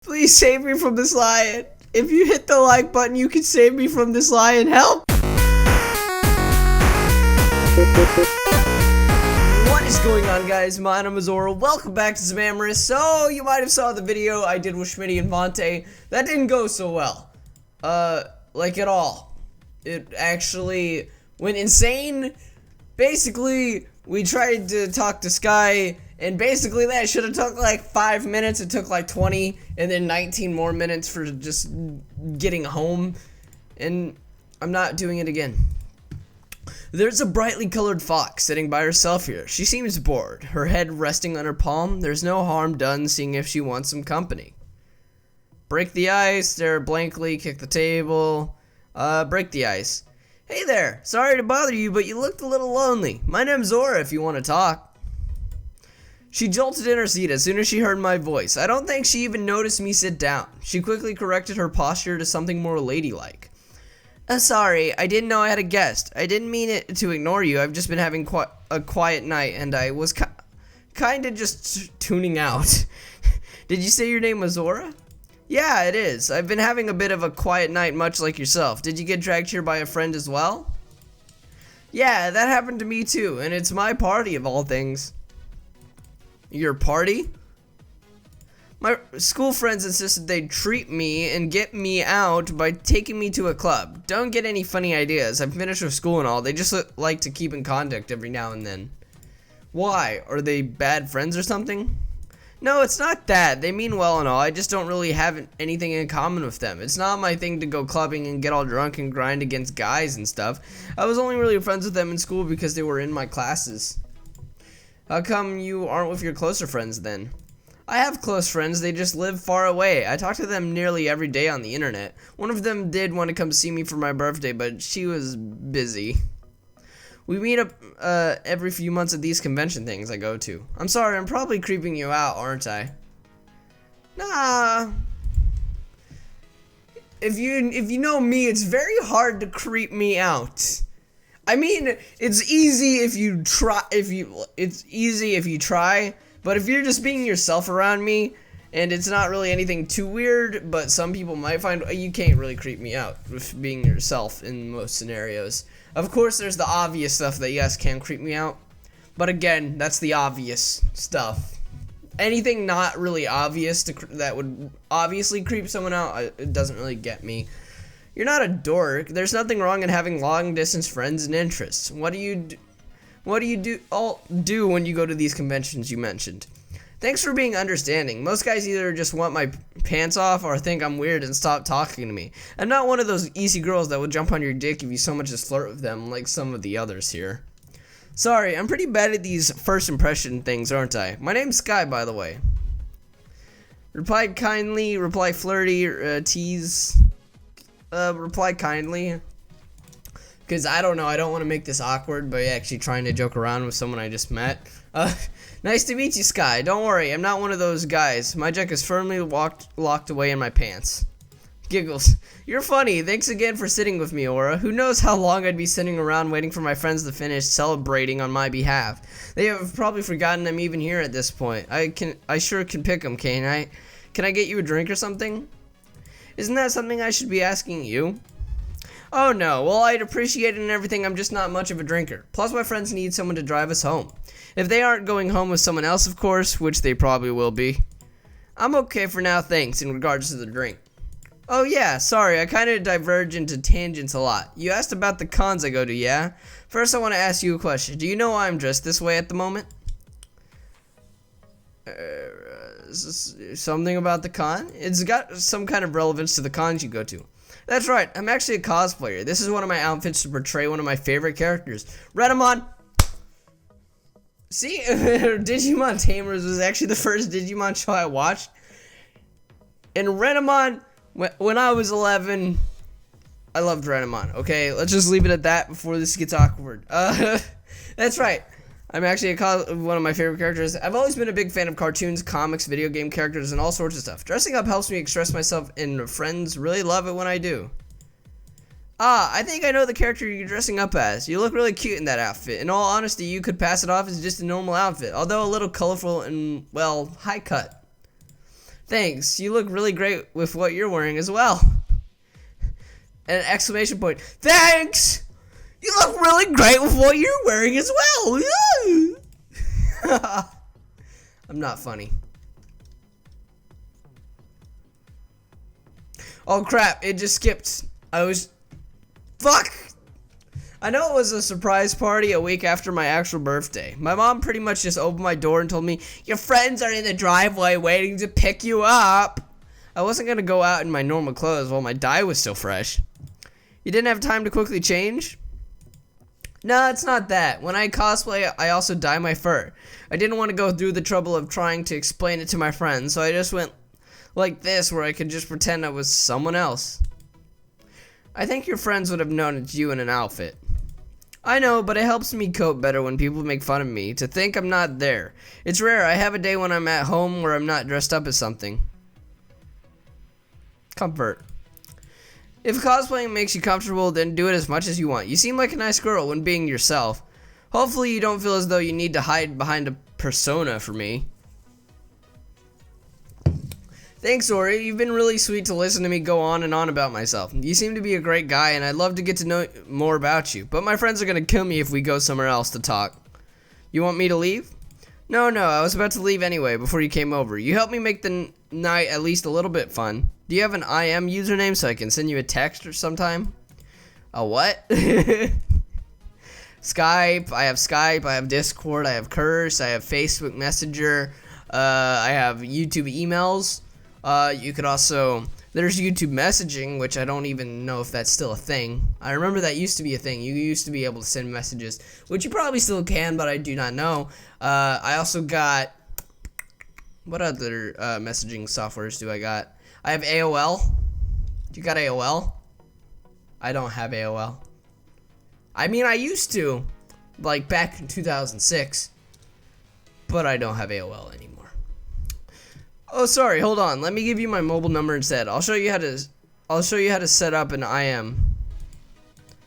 Please save me from this lion. If you hit the like button, you can save me from this lion. Help! What is going on, guys? My name is Zora. Welcome back to Team Amorous. So, you might have saw the video I did with Schmitty and Monte. That didn't go so well. Like at all. It actually went insane. Basically, we tried to talk to Sky, and basically that should have took like 5 minutes. It took like 20, and then 19 more minutes for just getting home. And I'm not doing it again. There's a brightly colored fox sitting by herself here. She seems bored, her head resting on her palm. There's no harm done seeing if she wants some company. Break the ice, stare blankly, kick the table. Break the ice. Hey there, sorry to bother you, but you looked a little lonely. My name's Zora if you want to talk. She jolted in her seat as soon as she heard my voice. I don't think she even noticed me sit down. She quickly corrected her posture to something more ladylike. Sorry, I didn't know I had a guest. I didn't mean it to ignore you. I've just been having a quiet night, and I was kind of just tuning out. Did you say your name was Zora? Yeah, it is. I've been having a bit of a quiet night, much like yourself. Did you get dragged here by a friend as well? Yeah, that happened to me too, and it's my party of all things. Your party? My school friends insisted they'd treat me and get me out by taking me to a club. Don't get any funny ideas. I'm finished with school and all. They just like to keep in contact every now and then. Why? Are they bad friends or something? No, it's not that. They mean well and all. I just don't really have anything in common with them. It's not my thing to go clubbing and get all drunk and grind against guys and stuff. I was only really friends with them in school because they were in my classes. How come you aren't with your closer friends then? I have close friends, they just live far away. I talk to them nearly every day on the internet. One of them did want to come see me for my birthday, but she was busy. We meet up every few months at these convention things I go to. I'm sorry, I'm probably creeping you out, aren't I? Nah. If you know me, it's very hard to creep me out. I mean, it's easy if you try. It's easy if you try. But if you're just being yourself around me, and it's not really anything too weird, but some people might find, you can't really creep me out with being yourself in most scenarios. Of course, there's the obvious stuff that, yes, can creep me out. But again, that's the obvious stuff. Anything not really obvious that would obviously creep someone out, it doesn't really get me. You're not a dork. There's nothing wrong in having long-distance friends and interests. What do you do when you go to these conventions you mentioned? Thanks for being understanding. Most guys either just want my pants off or think I'm weird and stop talking to me. I'm not one of those easy girls that will jump on your dick if you so much as flirt with them like some of the others here. Sorry, I'm pretty bad at these first impression things, aren't I? My name's Sky, by the way. Reply kindly, reply flirty, tease. Reply kindly. Because I don't know, I don't want to make this awkward by actually trying to joke around with someone I just met. Nice to meet you, Sky. Don't worry, I'm not one of those guys. My junk is firmly locked away in my pants. Giggles. You're funny. Thanks again for sitting with me, Aura. Who knows how long I'd be sitting around waiting for my friends to finish celebrating on my behalf. They have probably forgotten I'm even here at this point. I sure can pick them, can't I? Can I get you a drink or something? Isn't that something I should be asking you? Oh no, well I'd appreciate it and everything, I'm just not much of a drinker. Plus my friends need someone to drive us home. If they aren't going home with someone else, of course, which they probably will be. I'm okay for now, thanks, in regards to the drink. Oh yeah, sorry, I kinda diverge into tangents a lot. You asked about the cons I go to, yeah? First I want to ask you a question. Do you know why I'm dressed this way at the moment? Something about the con? It's got some kind of relevance to the cons you go to. That's right, I'm actually a cosplayer. This is one of my outfits to portray one of my favorite characters. Renamon! See, Digimon Tamers was actually the first Digimon show I watched. And Renamon, when I was 11, I loved Renamon. Okay, let's just leave it at that before this gets awkward. That's right. I'm actually one of my favorite characters. I've always been a big fan of cartoons, comics, video game characters, and all sorts of stuff. Dressing up helps me express myself, and friends really love it when I do. Ah, I think I know the character you're dressing up as. You look really cute in that outfit. In all honesty, you could pass it off as just a normal outfit, although a little colorful and, well, high cut. Thanks, you look really great with what you're wearing as well. And an exclamation point. Thanks! You look really great with what you're wearing as well. I'm not funny. Oh crap, it just skipped. Fuck! I know it was a surprise party a week after my actual birthday. My mom pretty much just opened my door and told me, your friends are in the driveway waiting to pick you up. I wasn't gonna go out in my normal clothes while my dye was still fresh. You didn't have time to quickly change? No, it's not that. When I cosplay, I also dye my fur. I didn't want to go through the trouble of trying to explain it to my friends, so I just went like this, where I could just pretend I was someone else. I think your friends would have known it's you in an outfit. I know, but it helps me cope better when people make fun of me, to think I'm not there. It's rare. I have a day when I'm at home where I'm not dressed up as something. Comfort. If cosplaying makes you comfortable, then do it as much as you want. You seem like a nice girl when being yourself. Hopefully you don't feel as though you need to hide behind a persona for me. Thanks, Ori. You've been really sweet to listen to me go on and on about myself. You seem to be a great guy, and I'd love to get to know more about you. But my friends are going to kill me if we go somewhere else to talk. You want me to leave? No, I was about to leave anyway before you came over. You helped me make the night at least a little bit fun. Do you have an IM username so I can send you a text or sometime? A what? Skype. I have Discord. I have Curse. I have Facebook Messenger. I have YouTube emails. You could also, there's YouTube messaging, which I don't even know if that's still a thing. I remember that used to be a thing. You used to be able to send messages, which you probably still can, but I do not know. I also got, what other messaging softwares do I got? I have AOL. You got AOL? I don't have AOL. I mean, I used to, like back in 2006, but I don't have AOL anymore. Oh, sorry. Hold on. Let me give you my mobile number instead. I'll show you how to set up an IM.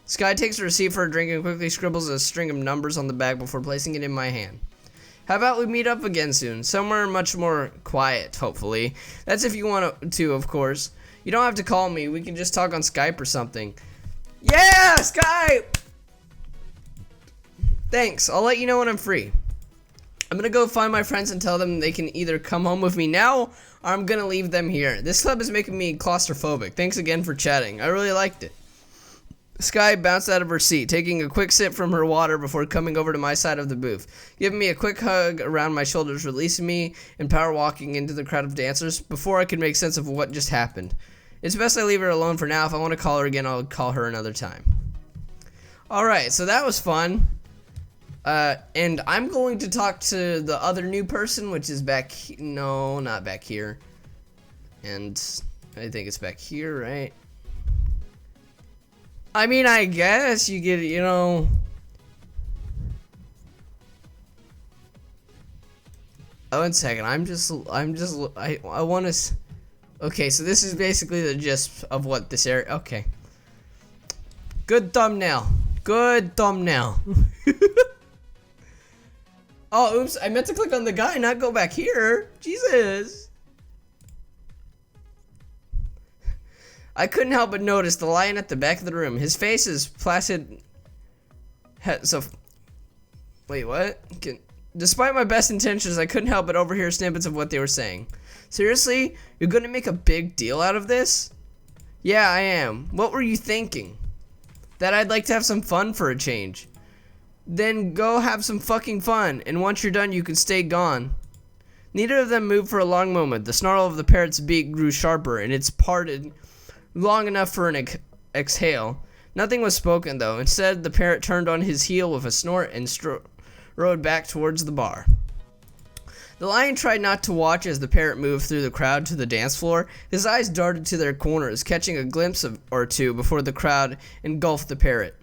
Sky takes a receipt for a drink and quickly scribbles a string of numbers on the bag before placing it in my hand. How about we meet up again soon? Somewhere much more quiet, hopefully. That's if you want to, of course. You don't have to call me. We can just talk on Skype or something. Yeah, Skype! Thanks. I'll let you know when I'm free. I'm gonna go find my friends and tell them they can either come home with me now, or I'm gonna leave them here. This club is making me claustrophobic. Thanks again for chatting. I really liked it. Sky bounced out of her seat, taking a quick sip from her water before coming over to my side of the booth, giving me a quick hug around my shoulders, releasing me, and power walking into the crowd of dancers before I could make sense of what just happened. It's best I leave her alone for now. If I want to call her again, I'll call her another time. Alright, so that was fun. And I'm going to talk to the other new person, which is no, not back here. And I think it's back here, right? I mean, I guess you get, you know. Oh, 1 second. I want to. Okay, so this is basically the gist of what this area. Okay. Good thumbnail. Good thumbnail. Oh, oops. I meant to click on the guy, not go back here. Jesus. I couldn't help but notice the lion at the back of the room. His face is placid. Wait, what? Despite my best intentions, I couldn't help but overhear snippets of what they were saying. Seriously? You're gonna make a big deal out of this? Yeah, I am. What were you thinking? That I'd like to have some fun for a change. Then go have some fucking fun, and once you're done, you can stay gone. Neither of them moved for a long moment. The snarl of the parrot's beak grew sharper, and it's parted long enough for an exhale. Nothing was spoken, though. Instead, the parrot turned on his heel with a snort and strode back towards the bar. The lion tried not to watch as the parrot moved through the crowd to the dance floor. His eyes darted to their corners, catching a glimpse or two before the crowd engulfed the parrot.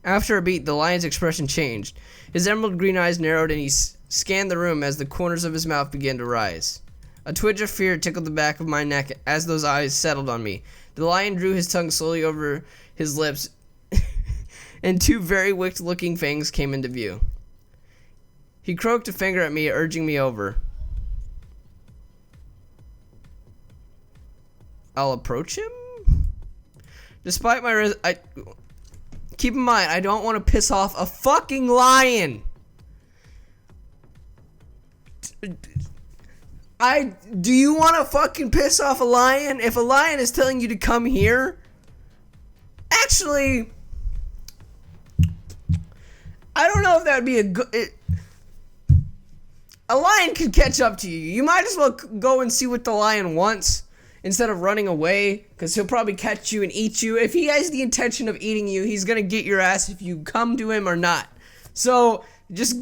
After a beat, the lion's expression changed. His emerald green eyes narrowed and he scanned the room as the corners of his mouth began to rise. A twinge of fear tickled the back of my neck as those eyes settled on me. The lion drew his tongue slowly over his lips, and two very wicked-looking fangs came into view. He croaked a finger at me, urging me over. I'll approach him. Despite my keep in mind, I don't want to piss off a fucking lion. Do you want to fucking piss off a lion? If a lion is telling you to come here, actually, I don't know if that would be a good. A lion could catch up to you. You might as well go and see what the lion wants instead of running away, because he'll probably catch you and eat you. If he has the intention of eating you, he's gonna get your ass if you come to him or not. So just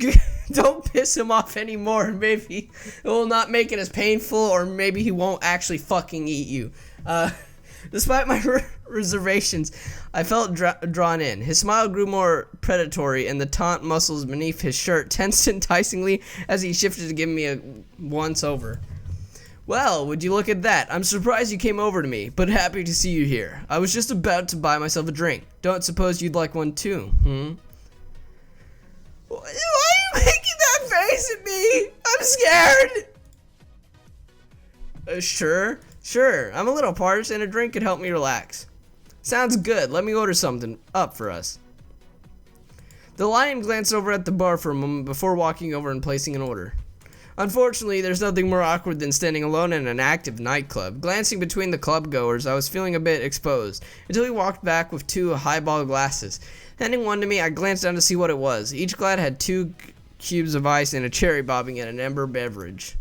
don't piss him off anymore. Maybe it will not make it as painful, or maybe he won't actually fucking eat you. Despite my reservations, I felt drawn in. His smile grew more predatory, and the taut muscles beneath his shirt tensed enticingly as he shifted to give me a once-over. Well, would you look at that? I'm surprised you came over to me, but happy to see you here. I was just about to buy myself a drink. Don't suppose you'd like one too, Why are you making that face at me? I'm scared. Sure. I'm a little parched, and a drink could help me relax. Sounds good. Let me order something up for us. The lion glanced over at the bar for a moment before walking over and placing an order. Unfortunately, there's nothing more awkward than standing alone in an active nightclub. Glancing between the club goers, I was feeling a bit exposed, until he walked back with 2 highball glasses. Handing one to me, I glanced down to see what it was. Each glass had 2 cubes of ice and a cherry bobbing in an amber beverage.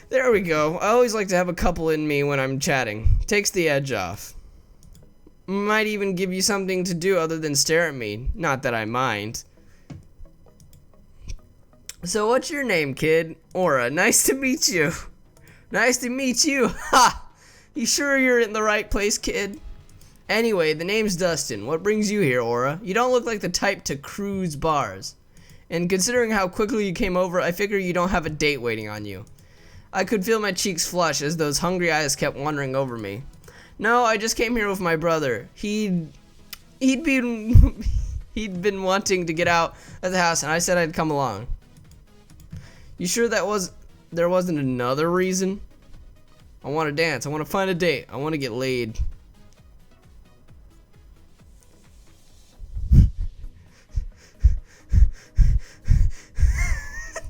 There we go. I always like to have a couple in me when I'm chatting. Takes the edge off. Might even give you something to do other than stare at me. Not that I mind. So what's your name, kid? Aura. Nice to meet you. Nice to meet you. Ha! You sure you're in the right place, kid? Anyway, the name's Dustin. What brings you here, Aura? You don't look like the type to cruise bars. And considering how quickly you came over, I figure you don't have a date waiting on you. I could feel my cheeks flush as those hungry eyes kept wandering over me. No, I just came here with my brother. He'd been wanting to get out of the house, and I said I'd come along. You sure there wasn't another reason? I want to dance. I want to find a date. I want to get laid.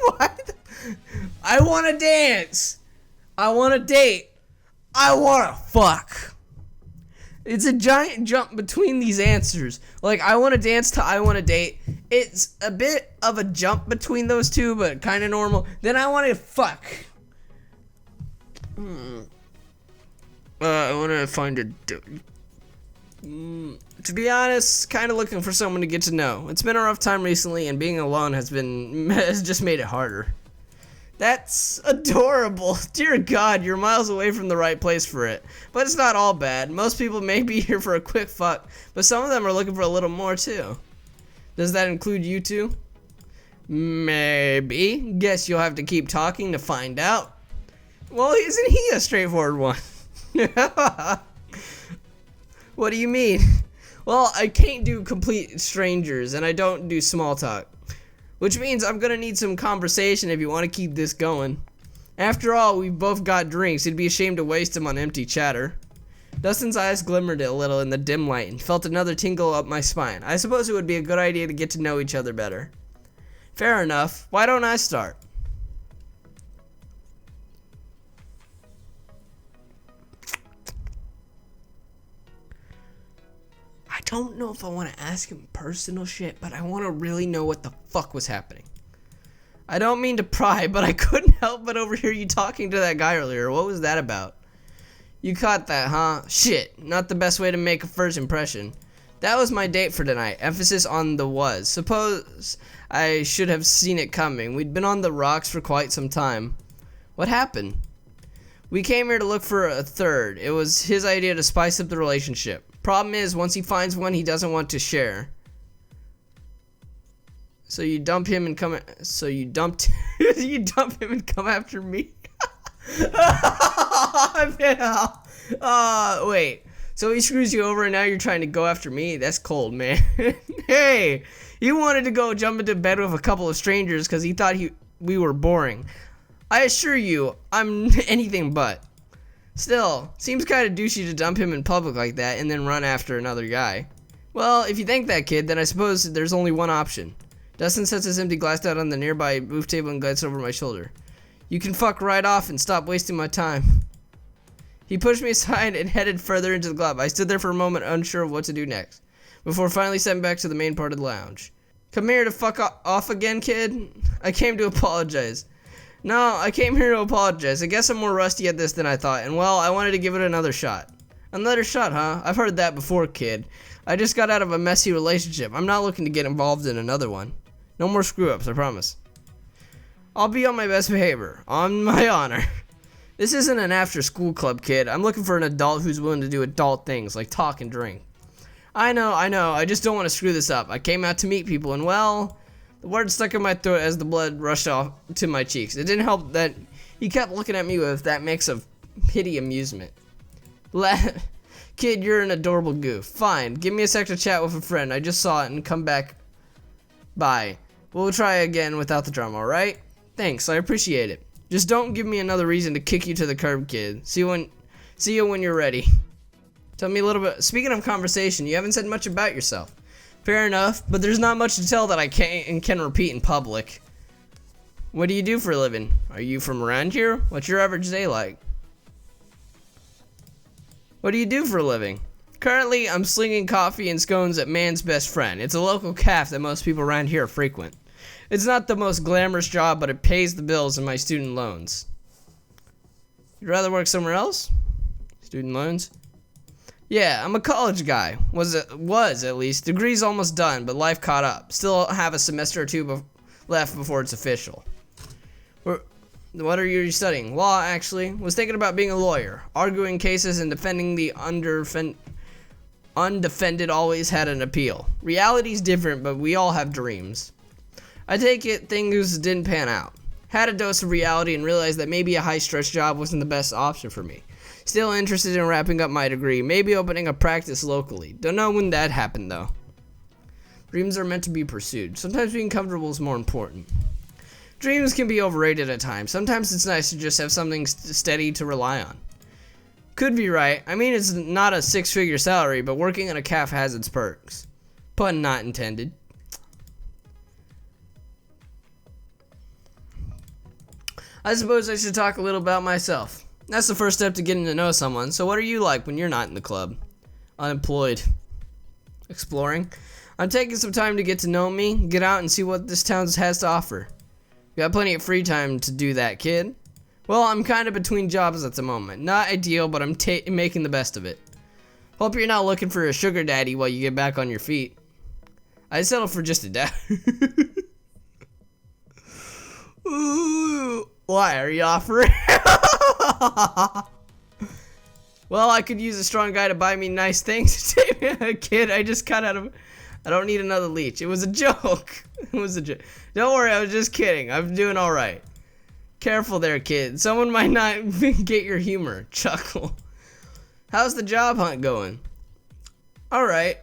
What? I want to dance. I want to date. I want to fuck. It's a giant jump between these answers. Like, I want to dance to I want to date. It's a bit of a jump between those two, but kind of normal. Then I want to fuck. I want to find a... to be honest, kind of looking for someone to get to know. It's been a rough time recently, and being alone has just made it harder. That's adorable. Dear God, you're miles away from the right place for it. But it's not all bad. Most people may be here for a quick fuck, but some of them are looking for a little more too. Does that include you two? Maybe. Guess you'll have to keep talking to find out. Well, isn't he a straightforward one? What do you mean? Well, I can't do complete strangers, and I don't do small talk. Which means I'm gonna need some conversation if you want to keep this going. After all, we've both got drinks. It'd be a shame to waste them on empty chatter. Dustin's eyes glimmered a little in the dim light and felt another tingle up my spine. I suppose it would be a good idea to get to know each other better. Fair enough. Why don't I start? I don't know if I want to ask him personal shit, but I want to really know what the fuck was happening. I don't mean to pry, but I couldn't help but overhear you talking to that guy earlier. What was that about? You caught that, huh? Shit, not the best way to make a first impression. That was my date for tonight. Emphasis on the was. Suppose I should have seen it coming. We'd been on the rocks for quite some time. What happened? We came here to look for a third. It was his idea to spice up the relationship. Problem is, once he finds one, he doesn't want to share. So you dump him and come. So you dumped. You dump him and come after me. Wait. So he screws you over, and now you're trying to go after me? That's cold, man. Hey, you wanted to go jump into bed with a couple of strangers because he thought we were boring. I assure you, I'm anything but. Still, seems kinda douchey to dump him in public like that and then run after another guy. Well, if you think that, kid, then I suppose there's only one option. Dustin sets his empty glass down on the nearby booth table and glides over my shoulder. You can fuck right off and stop wasting my time. He pushed me aside and headed further into the club. I stood there for a moment, unsure of what to do next, before finally stepping back to the main part of the lounge. Come here to fuck off again, kid? I came to apologize. No, I came here to apologize. I guess I'm more rusty at this than I thought, and well, I wanted to give it another shot. Another shot, huh? I've heard that before, kid. I just got out of a messy relationship. I'm not looking to get involved in another one. No more screw-ups, I promise. I'll be on my best behavior. On my honor. This isn't an after-school club, kid. I'm looking for an adult who's willing to do adult things, like talk and drink. I know. I just don't want to screw this up. I came out to meet people, and well, the words stuck in my throat as the blood rushed off to my cheeks. It didn't help that he kept looking at me with that mix of pity amusement. Kid, you're an adorable goof. Fine, give me a sec to chat with a friend. I just saw it and come back. Bye. We'll try again without the drama, alright? Thanks, I appreciate it. Just don't give me another reason to kick you to the curb, kid. See you when you're ready. Tell me a little bit. Speaking of conversation, you haven't said much about yourself. Fair enough, but there's not much to tell that I can repeat in public. What do you do for a living? Are you from around here? What's your average day like? What do you do for a living? Currently, I'm slinging coffee and scones at Man's Best Friend. It's a local cafe that most people around here frequent. It's not the most glamorous job, but it pays the bills and my student loans. You'd rather work somewhere else? Student loans? Yeah, I'm a college guy. Was at least. Degree's almost done, but life caught up. Still have a semester or two left before it's official. What are you studying? Law, actually. Was thinking about being a lawyer. Arguing cases and defending the undefended always had an appeal. Reality's different, but we all have dreams. I take it things didn't pan out. Had a dose of reality and realized that maybe a high-stress job wasn't the best option for me. Still interested in wrapping up my degree, maybe opening a practice locally. Don't know when that happened though. Dreams are meant to be pursued. Sometimes being comfortable is more important. Dreams can be overrated at times. Sometimes it's nice to just have something steady to rely on. Could be right. I mean, it's not a six-figure salary, but working in a cafe has its perks. Pun not intended. I suppose I should talk a little about myself. That's the first step to getting to know someone. So what are you like when you're not in the club? Unemployed. Exploring. I'm taking some time to get to know me, get out and see what this town has to offer. Got plenty of free time to do that, kid. Well, I'm kind of between jobs at the moment. Not ideal, but I'm making the best of it. Hope you're not looking for a sugar daddy while you get back on your feet. I'd settle for just a dad. Ooh, why are you offering? Well, I could use a strong guy to buy me nice things. Kid, I just cut out of. I don't need another leech. It was a joke. It was a joke. Don't worry, I was just kidding. I'm doing all right. Careful there, kid. Someone might not get your humor. Chuckle. How's the job hunt going? All right.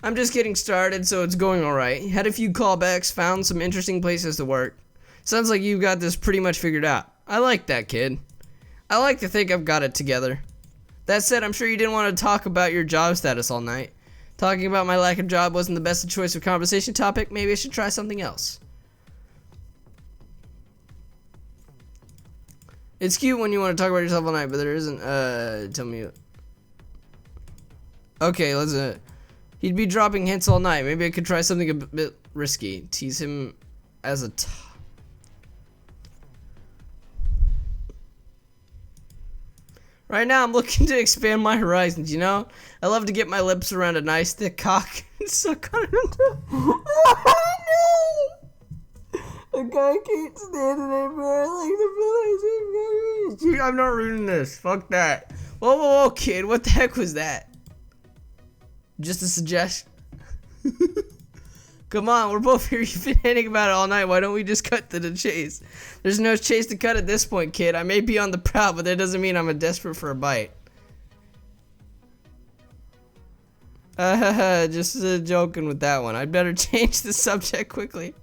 I'm just getting started, so it's going all right. Had a few callbacks, found some interesting places to work. Sounds like you've got this pretty much figured out. I like that, kid. I like to think I've got it together. That said, I'm sure you didn't want to talk about your job status all night. Talking about my lack of job wasn't the best choice of conversation topic. Maybe I should try something else. It's cute when you want to talk about yourself all night, but there isn't, tell me. Okay, let's, he'd be dropping hints all night. Maybe I could try something a bit risky. Tease him as a Right now, I'm looking to expand my horizons, you know? I love to get my lips around a nice thick cock and suck on it. Oh, no! A guy can't stand it anymore. I like the feeling. I'm not reading this. Fuck that. Whoa, whoa, whoa, kid. What the heck was that? Just a suggestion. Come on, we're both here. You've been hinting about it all night. Why don't we just cut to the chase? There's no chase to cut at this point, kid. I may be on the prowl, but that doesn't mean I'm desperate for a bite. Just joking with that one. I'd better change the subject quickly.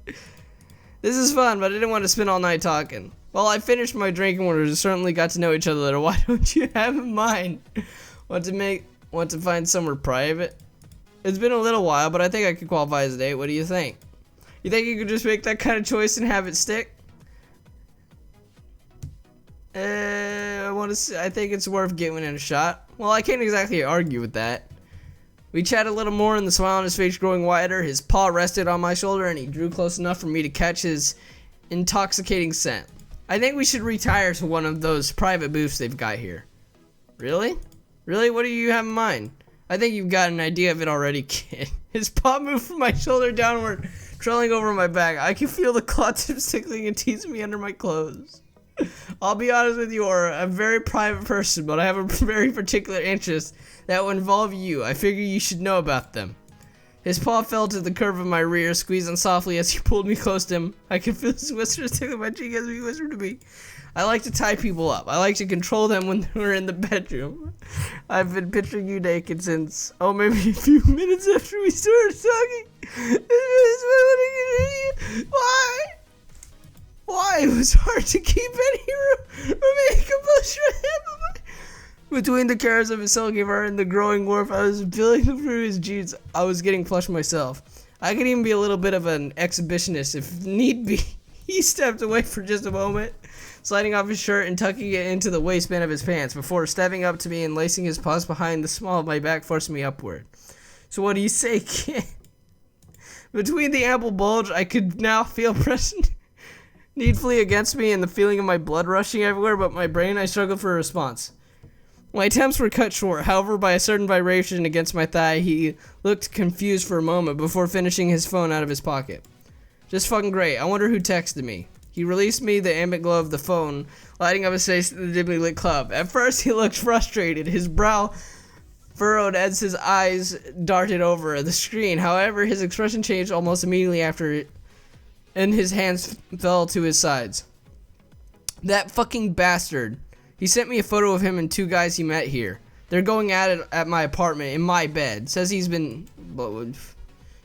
This is fun, but I didn't want to spend all night talking. Well, I finished my drinking orders and certainly got to know each other. Why don't you have in mind? Want to find somewhere private? It's been a little while, but I think I could qualify as a date. What do you think? You think you could just make that kind of choice and have it stick? I think it's worth giving it a shot. Well, I can't exactly argue with that. We chatted a little more and the smile on his face growing wider. His paw rested on my shoulder and he drew close enough for me to catch his intoxicating scent. I think we should retire to one of those private booths they've got here. Really? Really? What do you have in mind? I think you've got an idea of it already, kid. His paw moved from my shoulder downward, trailing over my back. I can feel the claw tips tickling and teasing me under my clothes. I'll be honest with you, Aura. I'm a very private person, but I have a very particular interest that will involve you. I figure you should know about them. His paw fell to the curve of my rear, squeezing softly as he pulled me close to him. I could feel his whiskers tickling my cheek as he whispered to me. I like to tie people up. I like to control them when we're in the bedroom. I've been picturing you naked since, maybe a few minutes after we started talking. Why? Why? It was hard to keep any romantic composure. Between the cares of his silky fur and the growing warmth, I was feeling through his jeans. I was getting flushed myself. I could even be a little bit of an exhibitionist if need be. He stepped away for just a moment, sliding off his shirt and tucking it into the waistband of his pants before stepping up to me and lacing his paws behind the small of my back, forcing me upward. So what do you say, kid? Between the ample bulge, I could now feel pressing needfully against me and the feeling of my blood rushing everywhere, but my brain, I struggled for a response. My attempts were cut short, however, by a certain vibration against my thigh. He looked confused for a moment before finishing his phone out of his pocket. Just fucking great. I wonder who texted me. He released me the ambient glow of the phone, lighting up his face in the dimly lit club. At first, he looked frustrated, his brow furrowed as his eyes darted over the screen. However, his expression changed almost immediately after, and his hands fell to his sides. That fucking bastard. He sent me a photo of him and two guys he met here. They're going at it at my apartment in my bed. Says he's been...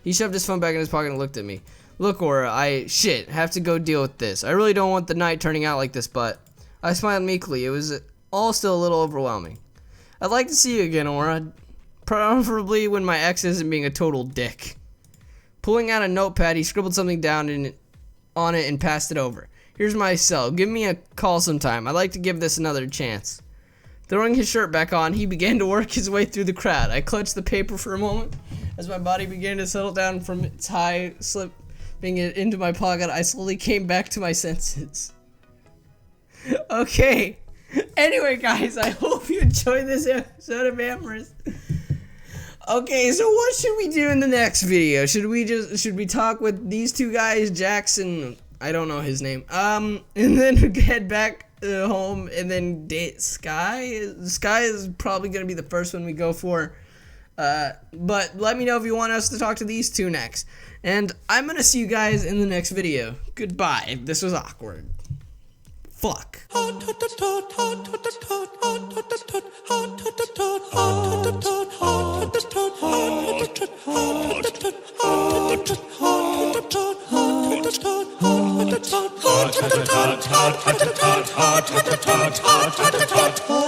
He shoved his phone back in his pocket and looked at me. Look, Aura, have to go deal with this. I really don't want the night turning out like this, but... I smiled meekly. It was all still a little overwhelming. I'd like to see you again, Aura. Preferably when my ex isn't being a total dick. Pulling out a notepad, he scribbled something down on it and passed it over. Here's my cell. Give me a call sometime. I'd like to give this another chance. Throwing his shirt back on, he began to work his way through the crowd. I clutched the paper for a moment. As my body began to settle down from its high, slipping it into my pocket, I slowly came back to my senses. Okay. Anyway, guys, I hope you enjoyed this episode of Amorous. Okay, so what should we do in the next video? Should we talk with these two guys, Jackson... I don't know his name. And then head back home and then date Sky. Sky is probably going to be the first one we go for. But let me know if you want us to talk to these two next. And I'm going to see you guys in the next video. Goodbye. This was awkward. Fuck. Hot